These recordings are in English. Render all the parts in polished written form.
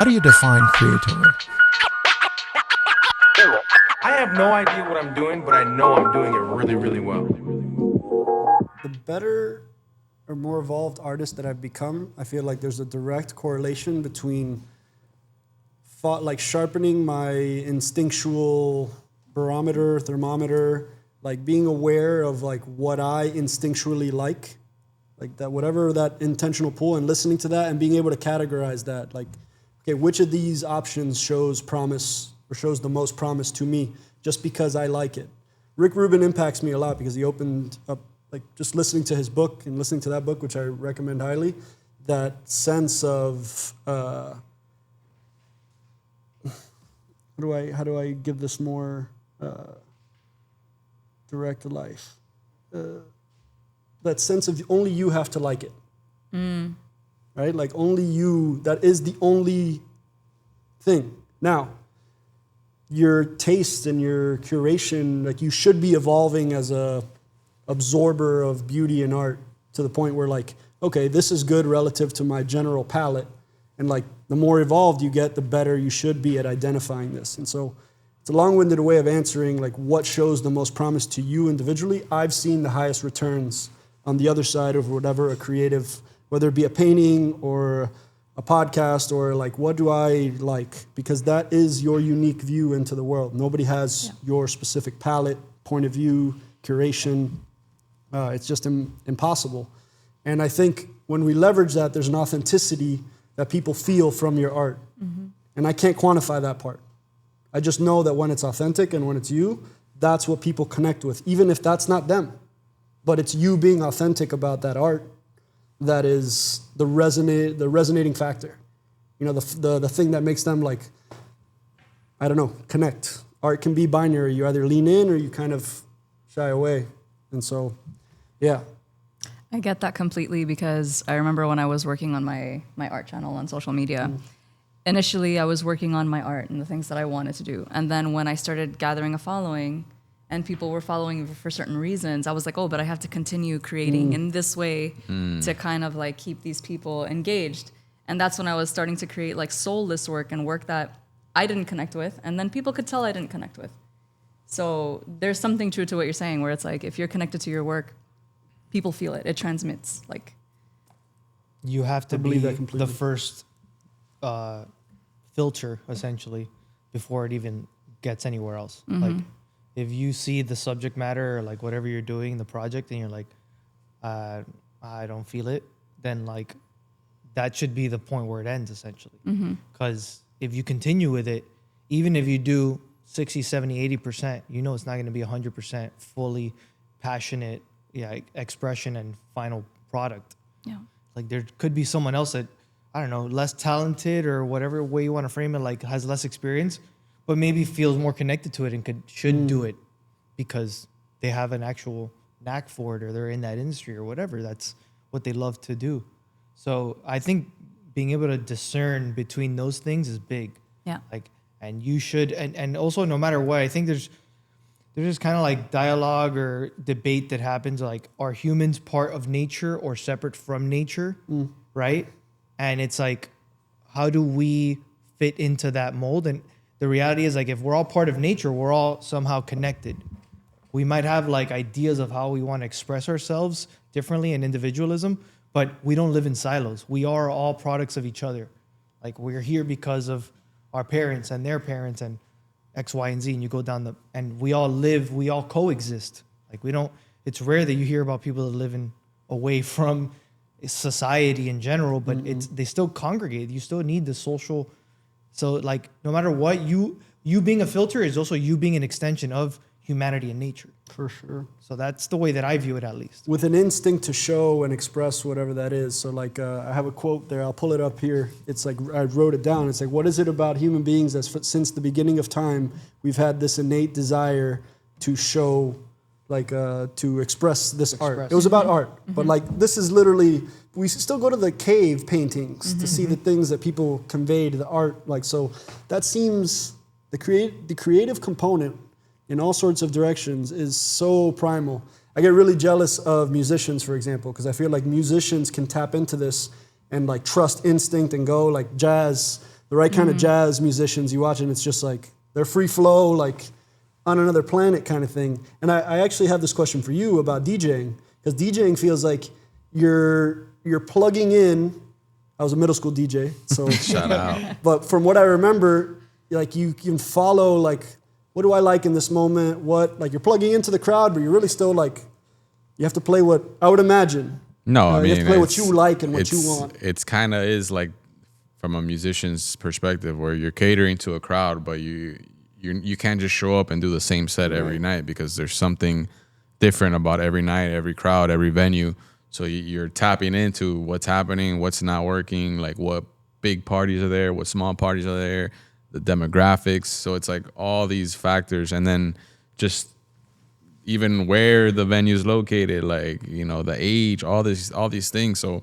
How do you define creativity? I have no idea what I'm doing, but I know I'm doing it really, really well. The better or more evolved artist that I've become, I feel like there's a direct correlation between sharpening my instinctual barometer, thermometer, like being aware of like what I instinctually like that, whatever that intentional pull, and listening to that and being able to categorize that, like, okay, which of these options shows promise or shows the most promise to me just because I like it. Rick Rubin impacts me a lot because he opened up, like just listening to his book and listening to that book, which I recommend highly, that sense of, how do I give this more direct to life? That sense of only you have to like it, right? Like only you, that is the only thing. Now, your taste and your curation, like you should be evolving as a absorber of beauty and art to the point where like, okay, this is good relative to my general palette. And like the more evolved you get, the better you should be at identifying this. And so it's a long-winded way of answering like what shows the most promise to you individually. I've seen the highest returns on the other side of whatever a creative, whether it be a painting or a podcast or like, what do I like? Because that is your unique view into the world. Nobody has your specific palette, point of view, curation. It's just impossible. And I think when we leverage that, there's an authenticity that people feel from your art. Mm-hmm. And I can't quantify that part. I just know that when it's authentic and when it's you, that's what people connect with, even if that's not them. But it's you being authentic about that art that is the resonating factor. You know, the thing that makes them like, I don't know, connect. Art can be binary. You either lean in or you kind of shy away. And so, yeah. I get that completely because I remember when I was working on my art channel on social media, initially I was working on my art and the things that I wanted to do. And then when I started gathering a following and people were following for certain reasons, I was like, oh, but I have to continue creating in this way to kind of like keep these people engaged. And that's when I was starting to create like soulless work and work that I didn't connect with. And then people could tell I didn't connect with. So there's something true to what you're saying where it's like, if you're connected to your work, people feel it. It transmits. Like, you have to be the first filter, essentially, before it even gets anywhere else. Mm-hmm. Like, if you see the subject matter or like whatever you're doing, the project, and you're like, I don't feel it, then like that should be the point where it ends, essentially. Because if you continue with it, even if you do 60, 70, 80%, you know it's not going to be 100% fully passionate expression and final product. Yeah. Like there could be someone else that, I don't know, less talented or whatever way you want to frame it, like has less experience, but maybe feels more connected to it and should do it because they have an actual knack for it or they're in that industry or whatever. That's what they love to do. So I think being able to discern between those things is big. Yeah. Like, and you should, and also no matter what, I think there's just kind of like dialogue or debate that happens, like, are humans part of nature or separate from nature, right? And it's like, how do we fit into that mold? And the reality is, like, if we're all part of nature, we're all somehow connected. We might have like ideas of how we want to express ourselves differently in individualism, but we don't live in silos. We are all products of each other. Like, we're here because of our parents and their parents and X, Y, and Z, and you go down and we all coexist. Like, it's rare that you hear about people that live away from society in general, but they still congregate. You still need the social. So like, no matter what, you being a filter is also you being an extension of humanity and nature. For sure. So that's the way that I view it, at least. With an instinct to show and express whatever that is. So like, I have a quote there. I'll pull it up here. It's like, I wrote it down. It's like, what is it about human beings that since the beginning of time, we've had this innate desire to show, like, to express this art. It was about art. But like, this is literally, we still go to the cave paintings to see the things that people conveyed, the art. Like, so that seems, the creative component in all sorts of directions is so primal. I get really jealous of musicians, for example, because I feel like musicians can tap into this and like trust instinct and go. Like jazz, the right kind of jazz musicians, you watch and it's just like, they're free flow, like on another planet kind of thing. And I actually have this question for you about DJing, because DJing feels like you're plugging in. I was a middle school DJ, so Shout out. But from what I remember, like you can follow like, what do I like in this moment? What, like you're plugging into the crowd, but you're really still like, you have to play what I would imagine. No, I mean, you have to play what you like and what you it's- want. It's kind of is like from a musician's perspective where you're catering to a crowd, but you can't just show up and do the same set every night, because there's something different about every night, every crowd, every venue. So you're tapping into what's happening, what's not working, like what big parties are there, what small parties are there, the demographics. So it's like all these factors, and then just even where the venue is located, like, you know, the age, all these things. So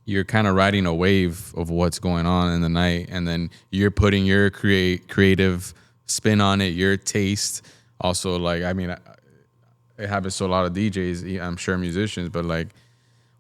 you're kind of riding a wave of what's going on in the night, and then you're putting your creative spin on it, your taste. Also, like, I mean, it happens to a lot of DJs, I'm sure musicians, but like,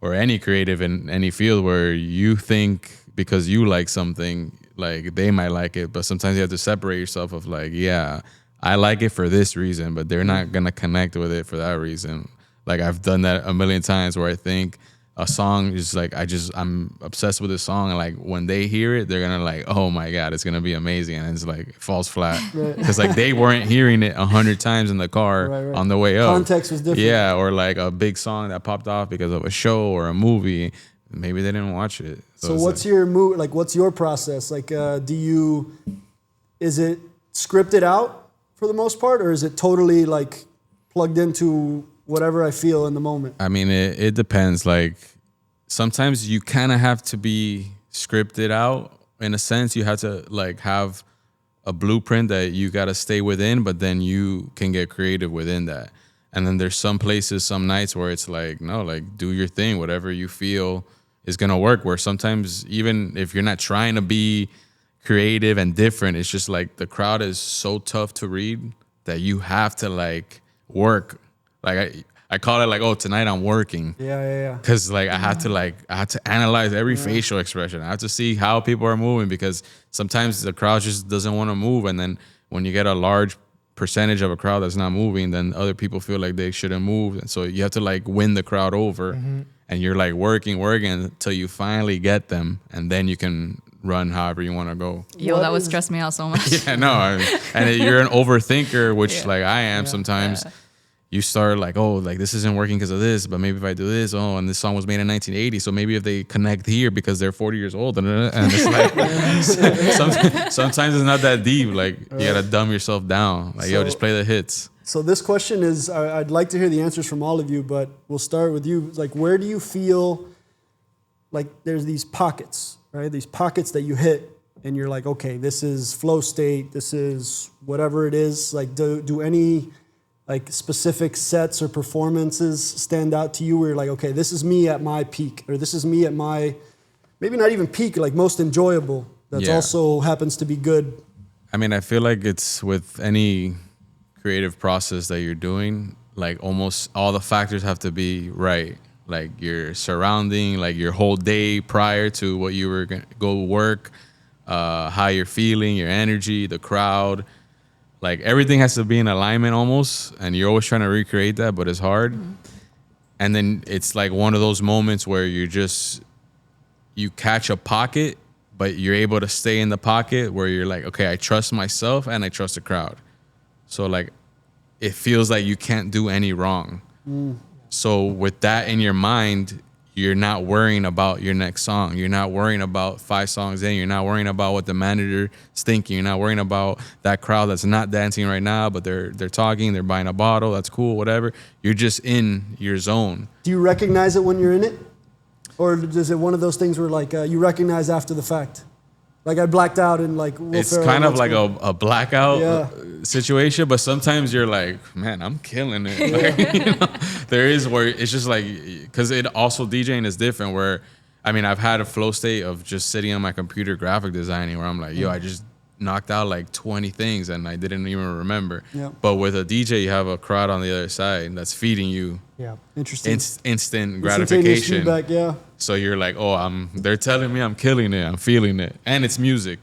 or any creative in any field, where you think because you like something, like they might like it, but sometimes you have to separate yourself of like, yeah, I like it for this reason, but they're not gonna connect with it for that reason. Like I've done that a million times where I think a song is like, I'm obsessed with this song, and like when they hear it, they're gonna like, oh my God, it's gonna be amazing, and it's like, it falls flat because like they weren't hearing it 100 times in the car on the way up. Context was different. Yeah, or like a big song that popped off because of a show or a movie. Maybe they didn't watch it. So what's your mood? Like, what's your process? Like, is it scripted out for the most part, or is it totally like plugged into whatever I feel in the moment? I mean, it depends. Like sometimes you kind of have to be scripted out in a sense. You have to like have a blueprint that you got to stay within, but then you can get creative within that. And then there's some places, some nights where it's like, no, like do your thing, whatever you feel is going to work. Where sometimes even if you're not trying to be creative and different, it's just like the crowd is so tough to read that you have to like work. Like I call it like, oh, tonight I'm working. Yeah. Because like I have to analyze every facial expression. I have to see how people are moving, because sometimes the crowd just doesn't want to move. And then when you get a large percentage of a crowd that's not moving, then other people feel like they shouldn't move. And so you have to like win the crowd over. And you're like working until you finally get them. And then you can run however you want to go. Yo, that would stress me out so much. Yeah, no. And you're an overthinker, which like I am sometimes. You start like, oh, like this isn't working because of this, but maybe if I do this, oh, and this song was made in 1980, so maybe if they connect here because they're 40 years old, and it's like, sometimes it's not that deep. Like you gotta dumb yourself down. Like, yo, just play the hits. So this question is, I'd like to hear the answers from all of you, but we'll start with you. Like, where do you feel like there's these pockets, right? These pockets that you hit, and you're like, okay, this is flow state, this is whatever it is. Like, do any like specific sets or performances stand out to you where you're like, okay, this is me at my peak, or this is me at my, maybe not even peak, like most enjoyable, that's also happens to be good? I mean, I feel like it's with any creative process that you're doing, like almost all the factors have to be right. Like your surrounding, like your whole day prior to what you were going to go work, how you're feeling, your energy, the crowd. Like everything has to be in alignment almost, and you're always trying to recreate that, but it's hard. And then it's like one of those moments where you catch a pocket, but you're able to stay in the pocket where you're like, okay, I trust myself and I trust the crowd. So like, it feels like you can't do any wrong. So with that in your mind, you're not worrying about your next song. You're not worrying about 5 songs in. You're not worrying about what the manager is thinking. You're not worrying about that crowd that's not dancing right now, but they're talking, they're buying a bottle, that's cool, whatever. You're just in your zone. Do you recognize it when you're in it? Or is it one of those things where like you recognize after the fact? Like I blacked out and like it's kind of like a blackout situation, but sometimes you're like, man, I'm killing it. Like, you know, there is where it's just like, because it also DJing is different. Where I mean, I've had a flow state of just sitting on my computer graphic designing where I'm like, yo, I just knocked out like 20 things and I didn't even remember. Yeah. But with a DJ, you have a crowd on the other side that's feeding you Yeah. Interesting. instant Instantaneous gratification. feedback, yeah. So you're like, oh, they're telling me I'm killing it, I'm feeling it, and it's music.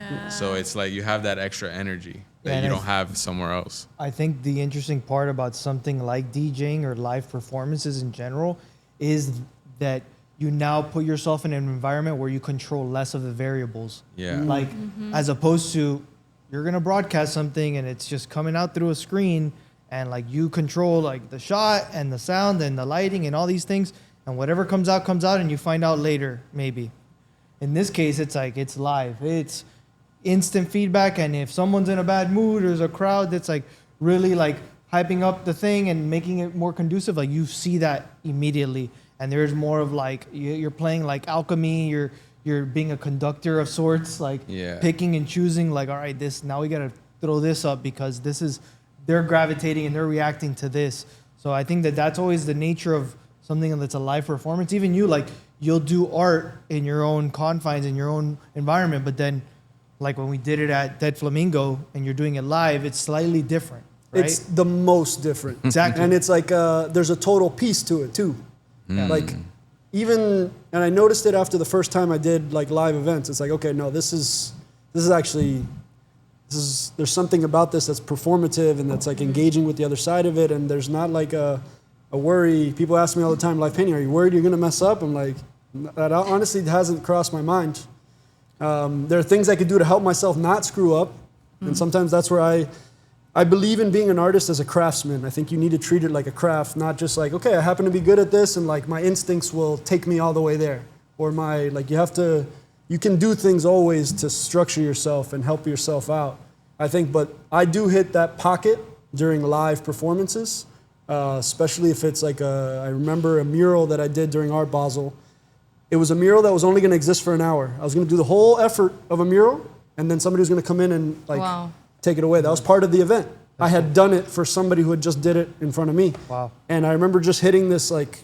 Yeah. So it's like you have that extra energy that Yeah, you and don't have somewhere else. I think the interesting part about something like DJing or live performances in general is that you now put yourself in an environment where you control less of the variables. Yeah. Like, as opposed to you're going to broadcast something and it's just coming out through a screen and like you control like the shot and the sound and the lighting and all these things. And whatever comes out and you find out later, maybe. In this case, it's like, it's live. It's instant feedback. And if someone's in a bad mood, there's a crowd that's like really like hyping up the thing and making it more conducive. Like you see that immediately. And there's more of like, you're playing like alchemy. You're being a conductor of sorts, like Yeah. picking and choosing like, all right, now we got to throw this up because they're gravitating and they're reacting to this. So I think that's always the nature of something that's a live performance. Even you, like, you'll do art in your own confines, in your own environment, but then, like when we did it at Dead Flamingo and you're doing it live, it's slightly different, right? It's the most different. Exactly. And it's like there's a total piece to it too. Like even, and I noticed it after the first time I did like live events. It's like, okay, no, this is actually, there's something about this that's performative and that's like engaging with the other side of it. And there's not like a worry. People ask me all the time, live painting, are you worried you're going to mess up? I'm like, that honestly hasn't crossed my mind. There are things I could do to help myself not screw up. And sometimes that's where I believe in being an artist as a craftsman. I think you need to treat it like a craft, not just like, okay, I happen to be good at this and like my instincts will take me all the way there. Or you can do things always to structure yourself and help yourself out. I think, but I do hit that pocket during live performances, especially if it's like I remember a mural that I did during Art Basel. It was a mural that was only going to exist for an hour. I was going to do the whole effort of a mural, and then somebody was going to come in and like take it away. That was part of the event. I had done it for somebody who had just did it in front of me. Wow. And I remember just hitting this like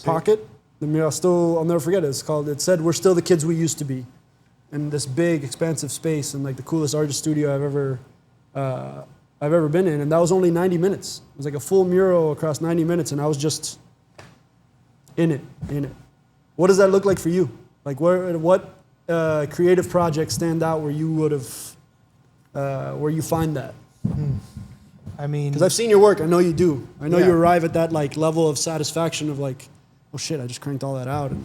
pocket. The mural I'll never forget it. It said, "We're still the kids we used to be," in this big, expansive space and like the coolest artist studio I've ever been in. And that was only 90 minutes. It was like a full mural across 90 minutes, and I was just in it. What does that look like for you? Like what creative projects stand out where you would have, where you find that? I mean, Because I've seen your work. I know you do. I know Yeah. you arrive at that like level of satisfaction of like, oh shit, I just cranked all that out. And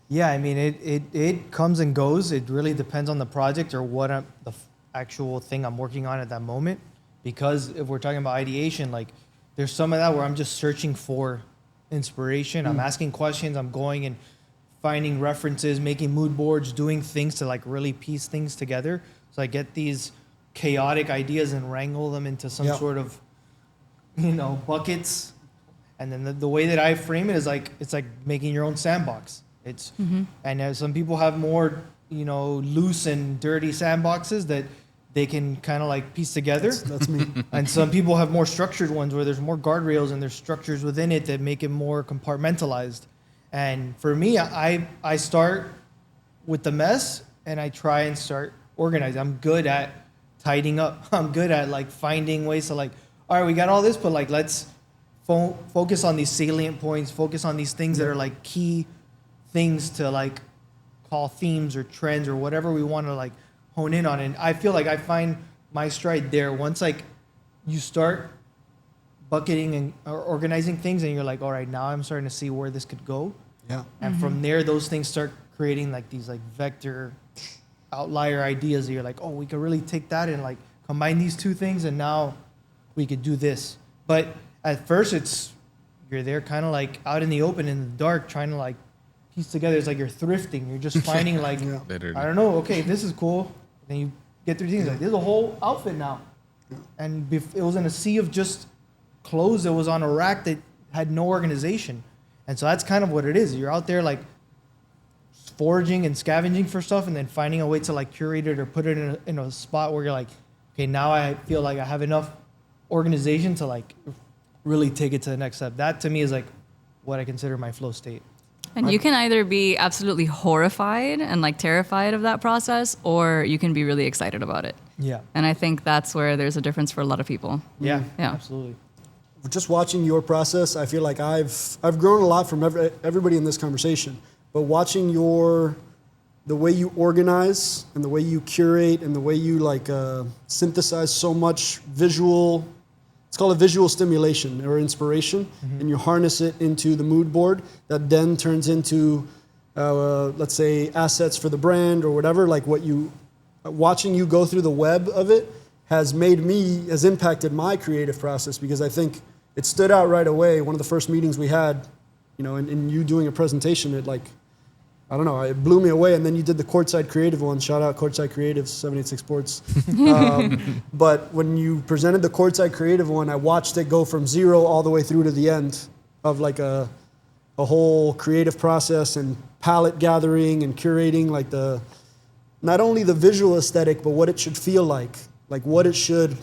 yeah, I mean, it comes and goes. It really depends on the project or what the actual thing I'm working on at that moment. Because if we're talking about ideation, like there's some of that where I'm just searching for inspiration. I'm asking questions. I'm going and finding references, making mood boards, doing things to like really piece things together. So I get these chaotic ideas and wrangle them into some sort of, buckets. And then the way that I frame it is like, it's like making your own sandbox. It's, and some people have more, loose and dirty sandboxes that they can kind of like piece together. that's me. And some people have more structured ones where there's more guardrails and there's structures within it that make it more compartmentalized. And for me, I start with the mess and I try and start organizing. I'm good at tidying up. I'm good at like finding ways to like, all right, we got all this, but like let's focus on these salient points, focus on these things that are like key things to like call themes or trends or whatever we want to like hone in on. And I feel like I find my stride there once like you start bucketing and or organizing things and you're like, all right, now I'm starting to see where this could go. Yeah. And from there, those things start creating like these like vector outlier ideas that you're like, oh, we could really take that and like combine these two things and now we could do this. But at first you're there kind of like out in the open in the dark trying to like piece together. It's like you're thrifting. You're just finding like, Literally. I don't know, okay, this is cool. Then you get through things like, there's a whole outfit now. And it was in a sea of just clothes that was on a rack that had no organization. And so that's kind of what it is. You're out there like foraging and scavenging for stuff and then finding a way to like curate it or put it in a spot where you're like, okay, now I feel like I have enough organization to like really take it to the next step. That to me is like what I consider my flow state. And you can either be absolutely horrified and like terrified of that process, or you can be really excited about it. Yeah. And I think that's where there's a difference for a lot of people. Yeah. Yeah. Absolutely. Just watching your process, I feel like I've grown a lot from everybody in this conversation. But watching the way you organize and the way you curate and the way you like synthesize so much visual, it's called a visual stimulation or inspiration, and you harness it into the mood board that then turns into, let's say, assets for the brand or whatever. Like watching you go through the web of it has impacted my creative process, because I think it stood out right away. One of the first meetings we had, in you doing a presentation, it I don't know, it blew me away. And then you did the Courtside Creative one. Shout out Courtside Creatives, 786 Sports. But when you presented the Courtside Creative one, I watched it go from 0 all the way through to the end of like a whole creative process and palette gathering and curating, like not only the visual aesthetic, but what it should feel like what it should,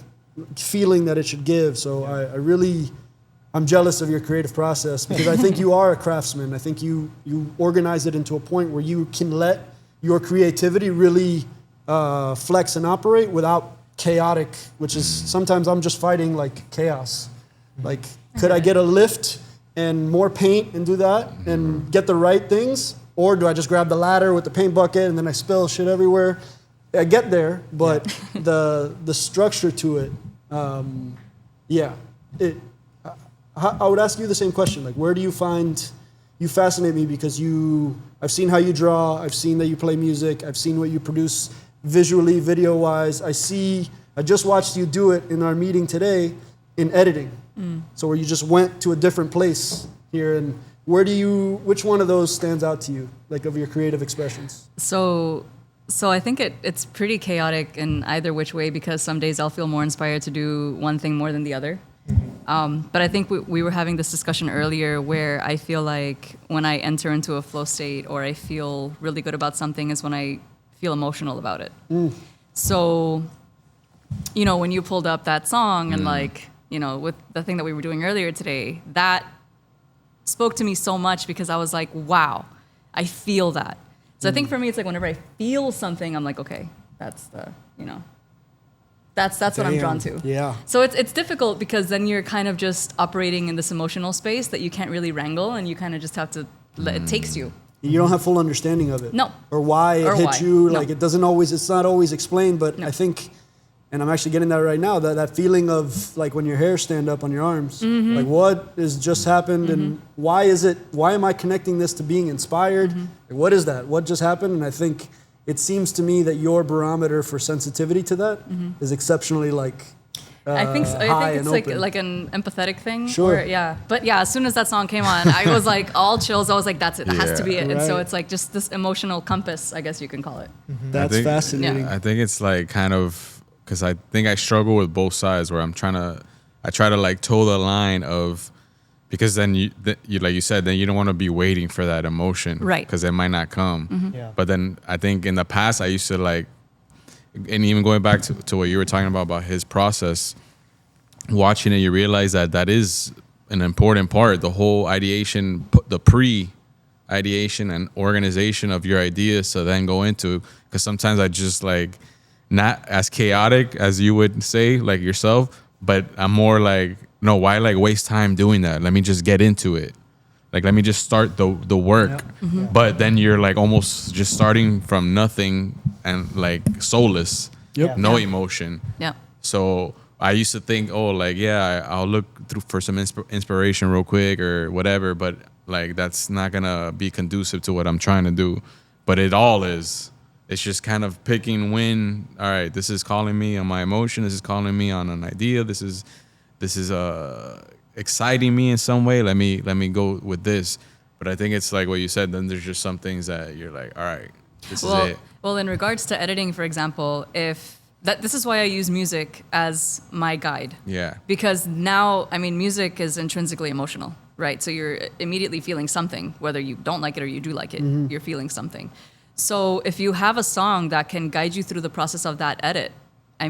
feeling that it should give. So I'm jealous of your creative process, because I think you are a craftsman. I think you organize it into a point where you can let your creativity really flex and operate without chaotic, which is sometimes I'm just fighting like chaos. Like, could I get a lift and more paint and do that and get the right things? Or do I just grab the ladder with the paint bucket and then I spill shit everywhere? I get there, but the structure to it, I would ask you the same question. Like, where do you fascinate me, because I've seen how you draw, I've seen that you play music, I've seen what you produce visually, video-wise. I just watched you do it in our meeting today in editing. So where you just went to a different place here, and which one of those stands out to you, like of your creative expressions? So I think it's pretty chaotic in either which way, because some days I'll feel more inspired to do one thing more than the other. But I think we were having this discussion earlier, where I feel like when I enter into a flow state or I feel really good about something is when I feel emotional about it. So, when you pulled up that song and with the thing that we were doing earlier today, that spoke to me so much, because I was like, wow, I feel that. So I think for me, it's like whenever I feel something, I'm like, okay, that's that's what I'm drawn to. Yeah. So it's difficult, because then you're kind of just operating in this emotional space that you can't really wrangle, and you kind of just have to let it takes you. You don't have full understanding of it. No. Or why it hit you. No. Like, it's not always explained, but I think, and I'm actually getting that right now, that feeling of like when your hairs stand up on your arms, like what has just happened, and why am I connecting this to being inspired? Like, what is that? What just happened? And I think it seems to me that your barometer for sensitivity to that is exceptionally I think it's like an empathetic thing. Sure. But as soon as that song came on, I was like all chills. I was like, that's it. That has to be it. Right. And so it's like just this emotional compass, I guess you can call it. That's fascinating. I think it's like kind of, because I think I struggle with both sides, where I try to like toe the line of, because then you like you said, then you don't want to be waiting for that emotion, right? Because it might not come. Yeah. But then I think in the past I used to like, and even going back to what you were talking about his process, watching it, you realize that is an important part. The whole ideation, the pre-ideation and organization of your ideas to then go into. Because sometimes I just like, not as chaotic as you would say, like yourself, but I'm more like, no, why like waste time doing that? Let me just get into it. Like, let me just start the work. Yeah. But then you're like almost just starting from nothing and like soulless, no emotion. Yeah. So I used to think, I'll look through for some inspiration real quick or whatever, but like that's not gonna be conducive to what I'm trying to do. But it all is. It's just kind of picking when, all right, this is calling me on my emotion. This is calling me on an idea. This is exciting me in some way. Let me go with this. But I think it's like what you said. Then there's just some things that you're like, all right, this is it. Well, in regards to editing, for example, this is why I use music as my guide. Yeah. Because now, music is intrinsically emotional, right? So you're immediately feeling something, whether you don't like it or you do like it. You're feeling something. So if you have a song that can guide you through the process of that edit, I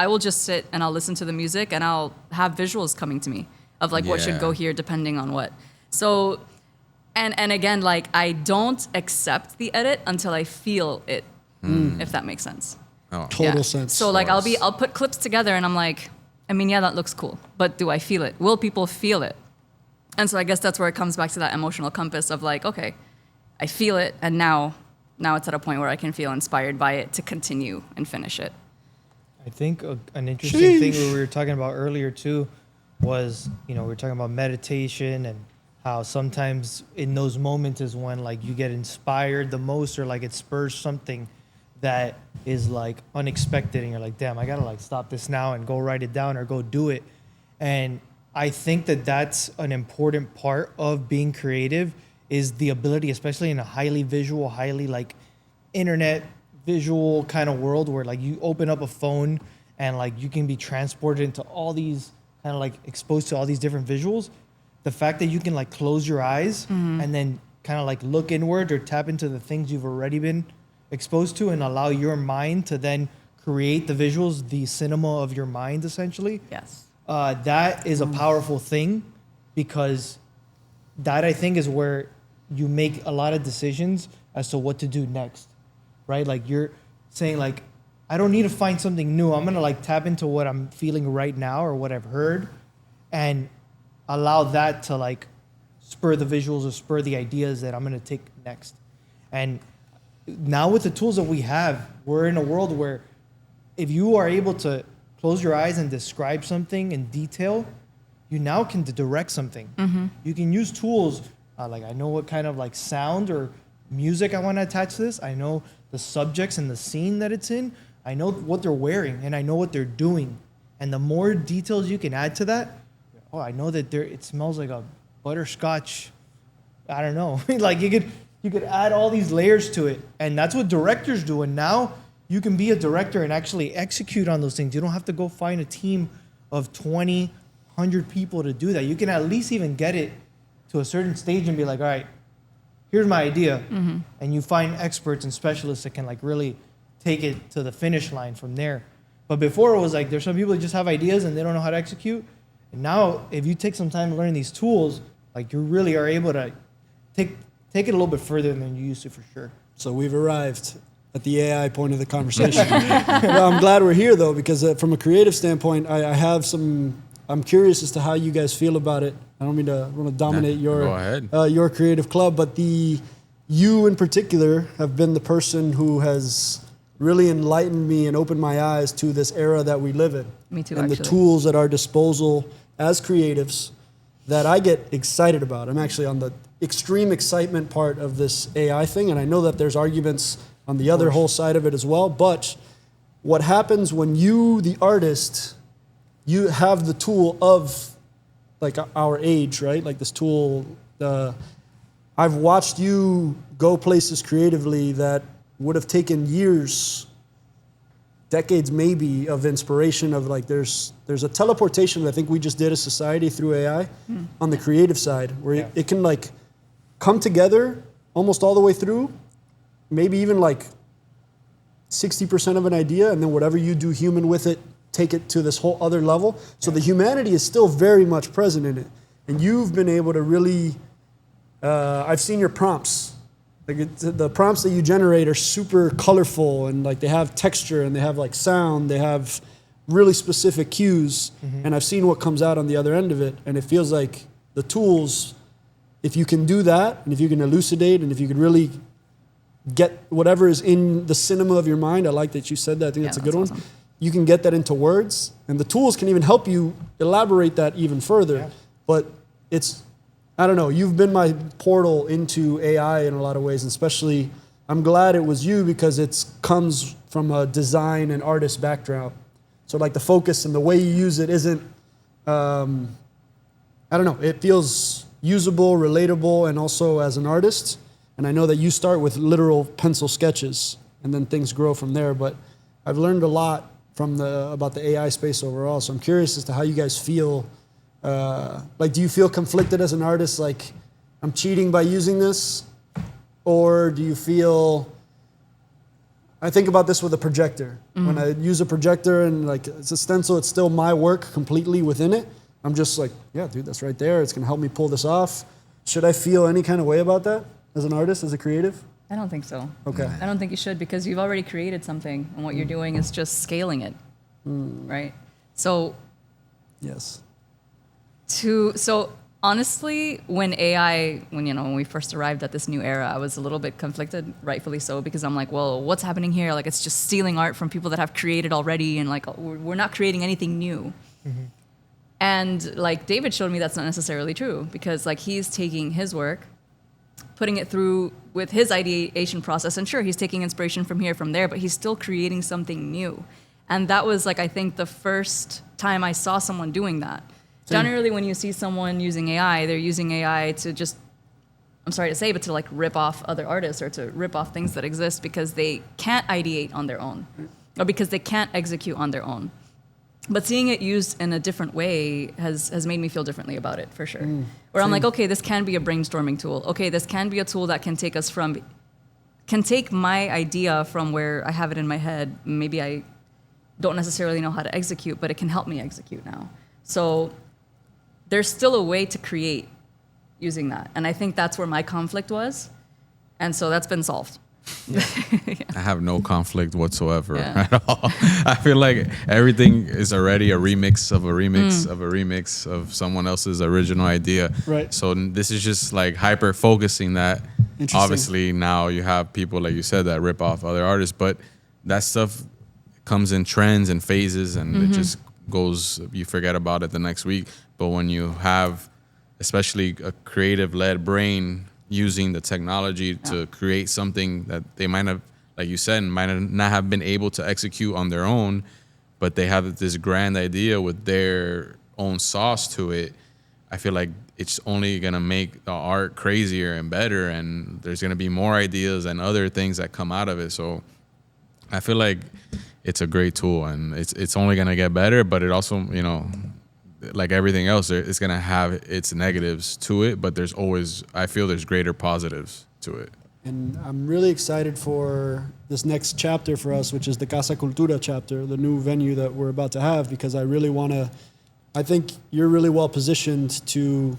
will just sit and I'll listen to the music and I'll have visuals coming to me of like what should go here depending on what. So And again, like I don't accept the edit until I feel it, if that makes sense. Oh. Total sense. So like I'll put clips together and I'm like, I mean, yeah, that looks cool, but do I feel it? Will people feel it? And so I guess that's where it comes back to that emotional compass of like, okay, I feel it, and now it's at a point where I can feel inspired by it to continue and finish it. I think an interesting thing we were talking about earlier too was, we were talking about meditation and how sometimes in those moments is when like you get inspired the most, or like it spurs something that is like unexpected, and you're like, damn, I gotta like stop this now and go write it down or go do it. And I think that that's an important part of being creative, is the ability, especially in a highly visual, highly like internet visual kind of world where like you open up a phone and like you can be transported into all these kind of like exposed to all these different visuals. The fact that you can like close your eyes and then kind of like look inward or tap into the things you've already been exposed to and allow your mind to then create the visuals, the cinema of your mind essentially. Yes. That is a powerful thing, because that I think is where you make a lot of decisions as to what to do next, right? Like you're saying like, I don't need to find something new. I'm going to like tap into what I'm feeling right now or what I've heard and allow that to like spur the visuals or spur the ideas that I'm going to take next. And now with the tools that we have, we're in a world where if you are able to close your eyes and describe something in detail, you now can direct something. You can use tools like I know what kind of like sound or music I want to attach to this. I know the subjects and the scene that it's in. I know what they're wearing and I know what they're doing. And the more details you can add to that, I know that it smells like a butterscotch. I don't know. Like you could add all these layers to it. And that's what directors do. And now you can be a director and actually execute on those things. You don't have to go find a team of 20, 100 people to do that. You can at least even get it to a certain stage and be like, all right, here's my idea. And you find experts and specialists that can like really take it to the finish line from there. But before it was like, there's some people that just have ideas and they don't know how to execute. And now if you take some time to learn these tools, like you really are able to take it a little bit further than you used to for sure. So we've arrived at the AI point of the conversation. Well, I'm glad we're here though, because from a creative standpoint, I'm curious as to how you guys feel about it. I don't mean to want to dominate your creative club, but you in particular have been the person who has really enlightened me and opened my eyes to this era that we live in. Me too, and actually. the tools at our disposal as creatives that I get excited about. I'm actually on the extreme excitement part of this AI thing, and I know that there's arguments on the other whole side of it as well, but what happens when you, the artist, you have the tool of like our age, right? Like this tool, I've watched you go places creatively that would have taken years, decades maybe, of inspiration of like there's a teleportation that I think we just did as society through AI on the creative side where it can like come together almost all the way through, maybe even like 60% of an idea, and then whatever you do human with it, take it to this whole other level. So the humanity is still very much present in it. And you've been able to really, I've seen your prompts. Like the prompts that you generate are super colorful and like they have texture and they have like sound, they have really specific cues. And I've seen what comes out on the other end of it. And it feels like the tools, if you can do that and if you can elucidate and if you can really get whatever is in the cinema of your mind, I like that you said that, I think that's a good one. Awesome. You can get that into words and the tools can even help you elaborate that even further. Yeah. But it's, I don't know, you've been my portal into AI in a lot of ways, and especially I'm glad it was you because it comes from a design and artist background. So like the focus and the way you use it isn't, I don't know, it feels usable, relatable, and also as an artist. And I know that you start with literal pencil sketches and then things grow from there, but I've learned a lot about the AI space overall. So I'm curious as to how you guys feel. Like, do you feel conflicted as an artist? Like, I'm cheating by using this? Or do you feel, I think about this with a projector. When I use a projector and like it's a stencil, it's still my work completely within it. I'm just like, yeah, dude, that's right there. It's gonna help me pull this off. Should I feel any kind of way about that as an artist, as a creative? I don't think so. Okay. I don't think you should, because you've already created something, and what you're doing is just scaling it, right? So Yes. so honestly, when we first arrived at this new era, I was a little bit conflicted, rightfully so, because I'm like, well, what's happening here? Like, it's just stealing art from people that have created already, and like, we're not creating anything new. And like David showed me that's not necessarily true, because like he's taking his work, putting it through with his ideation process, and sure, he's taking inspiration from here, from there, but he's still creating something new. And that was like, I think, the first time I saw someone doing that. Generally, when you see someone using AI, they're using AI to just, I'm sorry to say, but to like rip off other artists or to rip off things that exist because they can't ideate on their own or because they can't execute on their own. But seeing it used in a different way has made me feel differently about it, for sure. Where I'm like, okay, this can be a brainstorming tool. Okay, this can be a tool that can take my idea from where I have it in my head. Maybe I don't necessarily know how to execute, but it can help me execute now. So there's still a way to create using that. And I think that's where my conflict was. And so that's been solved. I have no conflict whatsoever Yeah. at all. I feel like everything is already a remix of a remix of a remix of someone else's original idea. Right. So this is just like hyper focusing that. Interesting. Obviously now you have people, like you said, that rip off other artists, but that stuff comes in trends and phases, and it just goes, you forget about it the next week. But when you have especially a creative led brain using the technology to create something that they might have, like you said, might not have been able to execute on their own, but they have this grand idea with their own sauce to it, I feel like it's only going to make the art crazier and better, and there's going to be more ideas and other things that come out of it. So I feel like it's a great tool, and it's only going to get better, but it also, you know, like everything else, it's going to have its negatives to it, but I feel there's greater positives to it. And I'm really excited for this next chapter for us, which is the Casa Cultura chapter, the new venue that we're about to have, because I think you're really well positioned to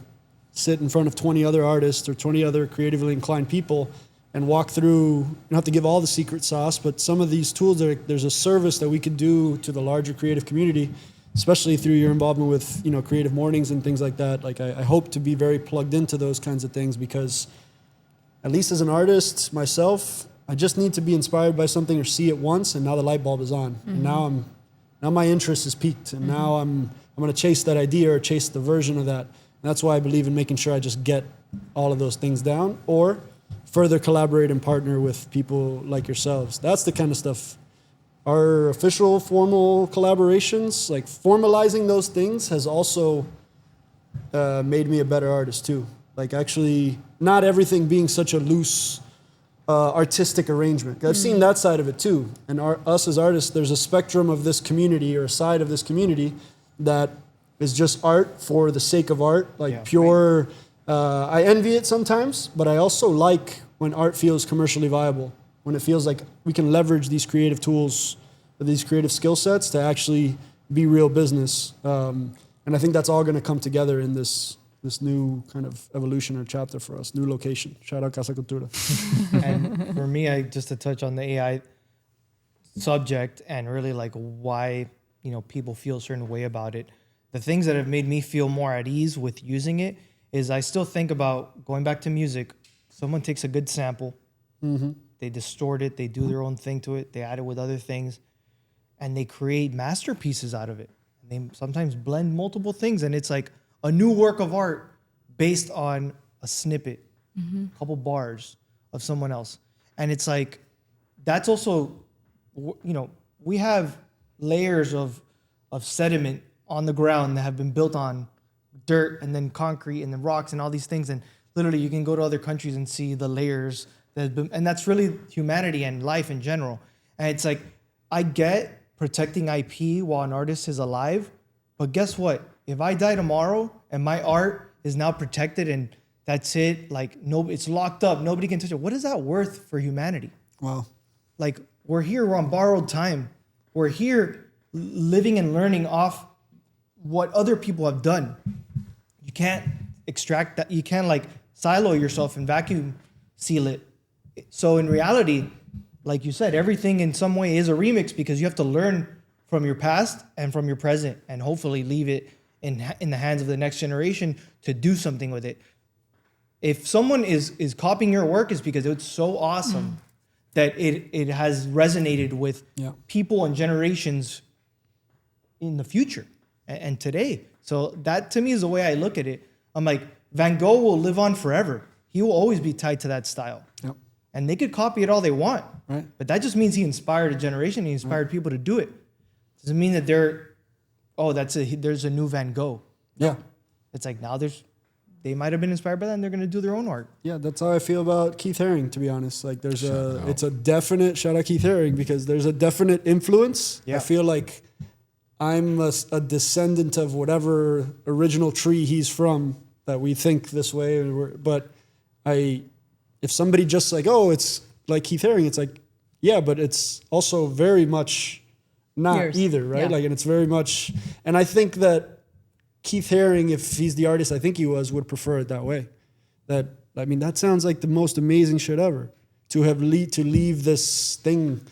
sit in front of 20 other artists or 20 other creatively inclined people and walk through. You don't have to give all the secret sauce, but some of these tools, there's a service that we could do to the larger creative community, especially through your involvement with, you know, creative mornings and things like that. Like I hope to be very plugged into those kinds of things, because at least as an artist myself, I just need to be inspired by something or see it once, and now the light bulb is on. And now my interest is piqued, and now I'm going to chase that idea or chase the version of that. And that's why I believe in making sure I just get all of those things down, or further collaborate and partner with people like yourselves. That's the kind of stuff. Our official, formal collaborations, like formalizing those things, has also made me a better artist too. Like actually, not everything being such a loose artistic arrangement. I've seen that side of it too. And us as artists, there's a spectrum of this community, or a side of this community, that is just art for the sake of art, like pure. I envy it sometimes, but I also like when art feels commercially viable, when it feels like we can leverage these creative tools, these creative skill sets to actually be real business. And I think that's all going to come together in this new kind of evolution or chapter for us, new location. Shout out Casa Cultura. And for me, just to touch on the AI subject and really like why, you know, people feel a certain way about it. The things that have made me feel more at ease with using it is I still think about going back to music. Someone takes a good sample, they distort it, they do their own thing to it, they add it with other things, and they create masterpieces out of it. They sometimes blend multiple things, and it's like a new work of art based on a snippet, a couple bars of someone else. And it's like, that's also, you know, we have layers of sediment on the ground that have been built on dirt and then concrete and then rocks and all these things. And literally you can go to other countries and see the layers that have been, and that's really humanity and life in general. And it's like, I get protecting IP while an artist is alive, but guess what? If I die tomorrow and my art is now protected and that's it, like it's locked up, nobody can touch it. What is that worth for humanity? Wow. Like we're on borrowed time. We're here living and learning off what other people have done. You can't extract that. You can't like silo yourself and vacuum seal it. So in reality, like you said, everything in some way is a remix because you have to learn from your past and from your present and hopefully leave it in the hands of the next generation to do something with it. If someone is copying your work, it's because it's so awesome that it has resonated with people and generations in the future and today. So that to me is the way I look at it. I'm like, Van Gogh will live on forever. He will always be tied to that style. Yep. And they could copy it all they want. Right. But that just means he inspired a generation. He inspired people to do it. Doesn't mean that there's a new Van Gogh. Yeah. It's like now they might have been inspired by that and they're going to do their own art. Yeah, that's how I feel about Keith Haring, to be honest. Like it's a definite, shout out Keith Haring, because there's a definite influence. Yeah. I feel like I'm a descendant of whatever original tree he's from that we think this way. But if somebody just like, oh, it's like Keith Haring, it's like, yeah, but it's also very much not either, right? Yeah. Like, and it's very much, and I think that Keith Haring, if he's the artist I think he was, would prefer it that way. That sounds like the most amazing shit ever. To leave this thing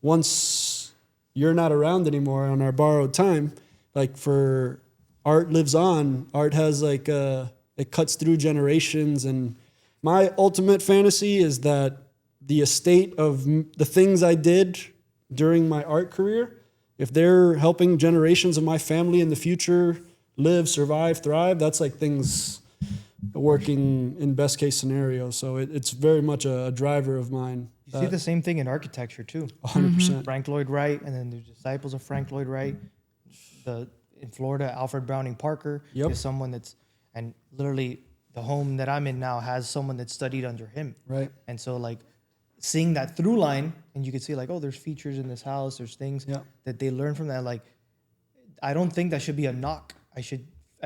once you're not around anymore on our borrowed time. Like, for art lives on. Art has like it cuts through generations, and my ultimate fantasy is that the estate of the things I did during my art career, if they're helping generations of my family in the future live, survive, thrive, that's like things working in best case scenario. So it's very much a driver of mine. You see the same thing in architecture too. 100%. Frank Lloyd Wright, and then there's disciples of Frank Lloyd Wright. In Florida, Alfred Browning Parker is someone that's, and literally the home that I'm in now has someone that studied under him. Right. And so like seeing that through line, and you can see like, oh, there's features in this house, there's things that they learn from that. Like, I don't think that should be a knock. I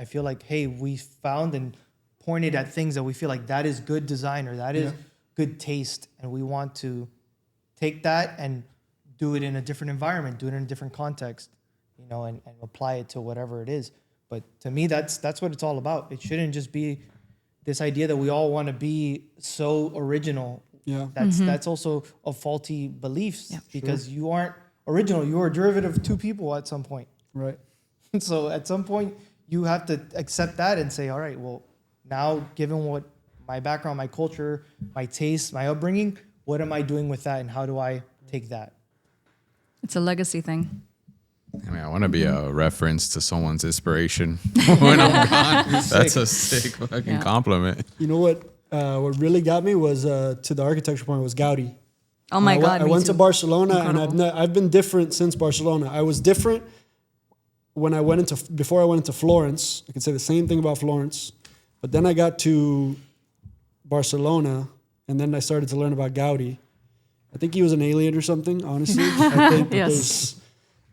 feel like, hey, we found and pointed at things that we feel like that is good design or that is good taste, and we want to take that and do it in a different environment, do it in a different context, and apply it to whatever it is. But to me, that's what it's all about. It shouldn't just be this idea that we all want to be so original. Yeah, that's also a faulty belief because you aren't original. You are a derivative of two people at some point. Right. So at some point, you have to accept that and say, all right, well, now given what my background, my culture, my taste, my upbringing, what am I doing with that and how do I take that? It's a legacy thing. I mean, I want to be a reference to someone's inspiration when I'm gone. That's a sick fucking compliment. You know what really got me was to the architecture point was Gaudi. Oh my God! I went to Barcelona. Incredible. And I've been different since Barcelona. I was different before I went into Florence. I could say the same thing about Florence, but then I got to Barcelona, and then I started to learn about Gaudi. I think he was an alien or something. Honestly, I think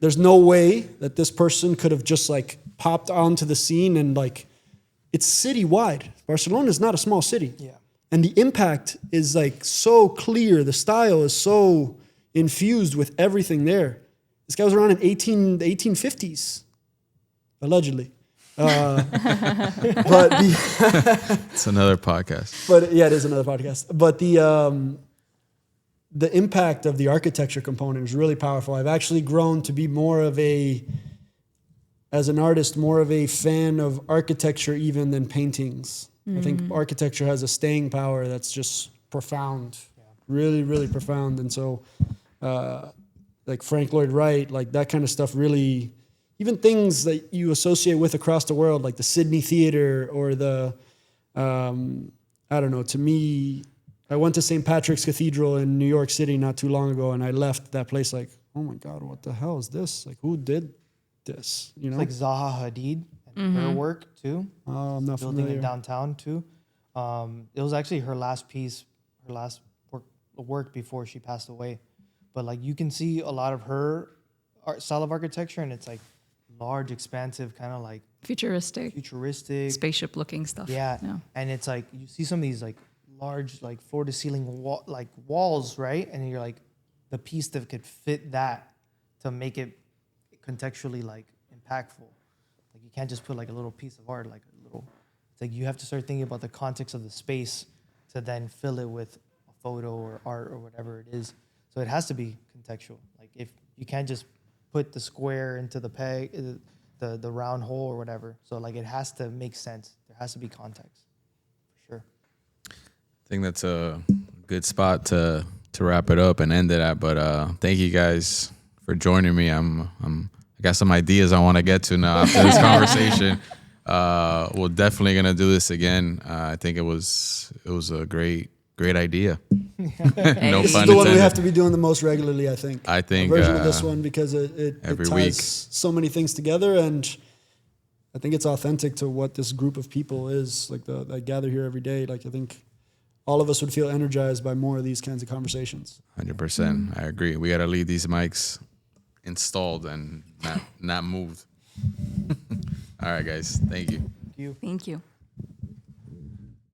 there's no way that this person could have just like popped onto the scene and like it's citywide. Barcelona is not a small city. Yeah. And the impact is like so clear. The style is so infused with everything there. This guy was around in the 1850s, allegedly. But it's another podcast. But yeah, it is another podcast. But the impact of the architecture component is really powerful. I've actually grown to be as an artist, more of a fan of architecture even than paintings. I think architecture has a staying power that's just profound, really, really profound. And so, like Frank Lloyd Wright, like that kind of stuff really, even things that you associate with across the world, like the Sydney Theater or the, I don't know, to me, I went to St. Patrick's Cathedral in New York City not too long ago, and I left that place like, oh my God, what the hell is this? Like, who did this? You know, it's like Zaha Hadid and her work too. Oh, I'm not building familiar. in downtown too. It was actually her last work before she passed away. But like you can see a lot of her style of architecture, and it's like large, expansive, kind of like futuristic, spaceship-looking stuff. Yeah, and it's like you see some of these like large, like floor-to-ceiling walls, right? And you're like, the piece that could fit that to make it contextually like impactful. Like you can't just put like a little piece of art, like a little It's like you have to start thinking about the context of the space to then fill it with a photo or art or whatever it is. So it has to be contextual. Like if you can't just put the square into the peg, the round hole or whatever. So like it has to make sense. There has to be context, for sure. I think that's a good spot to wrap it up and end it at. But thank you guys for joining me. I got some ideas I want to get to now after this conversation. We're definitely gonna do this again. I think it was a great idea. No This pun is the one we intended. have to be doing the most regularly, I think. I think, a version of this one because it every ties week. so many things together, and I think it's authentic to what this group of people is like that gather here every day. Like I think all of us would feel energized by more of these kinds of conversations. 100%. I agree. We gotta leave these mics installed and not moved. All right, guys. Thank you. Thank you.